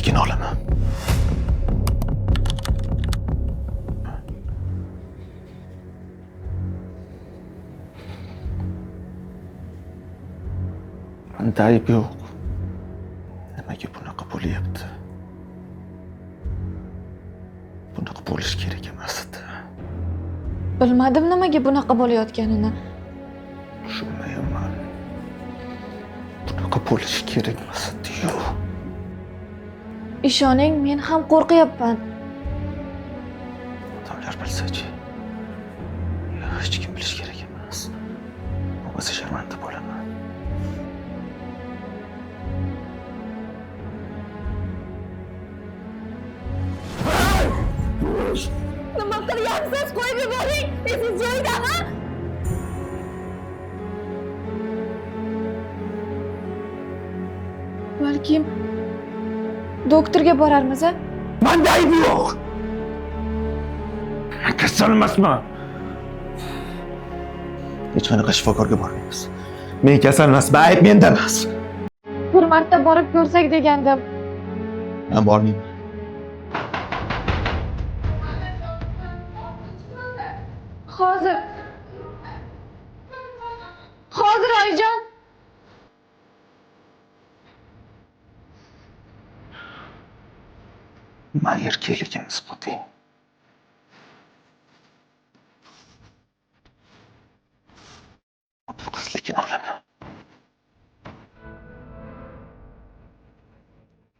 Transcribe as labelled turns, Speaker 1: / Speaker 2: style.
Speaker 1: qilmasligini olaman. Menda ayb yo'q. Nimaga bunaqa bo'lyapti? Bunaqa bo'lish kerak emas edi.
Speaker 2: Bilmadim nimaga bunaqa bo'layotganini.
Speaker 1: Tushunmayapman. Bunaqa bo'lishi kerak emas edi. Yo'q.
Speaker 2: Ishoning, men ham qo'rqyapman.
Speaker 1: Odamlar bilsa-chi? Hech kim bilish kerak emas. Bo'lmasa sharmanda bo'laman.
Speaker 2: Nima qilyapsiz? Qo'yib yuboring. Siz joyidami? Balkim doktorga borarmiz, a?
Speaker 1: Menda ayb yo'q. Men kasal emasman. Hech qanaqa shifokorga bormaymiz. Men kasal emasman, ayb menda emas.
Speaker 2: Bir marta borib ko'rsak degandim.
Speaker 1: Men bormayman.
Speaker 2: Hozir. Hozir oyijon.
Speaker 1: Mayer keligimiz bu deng. Bu qizligini olaman.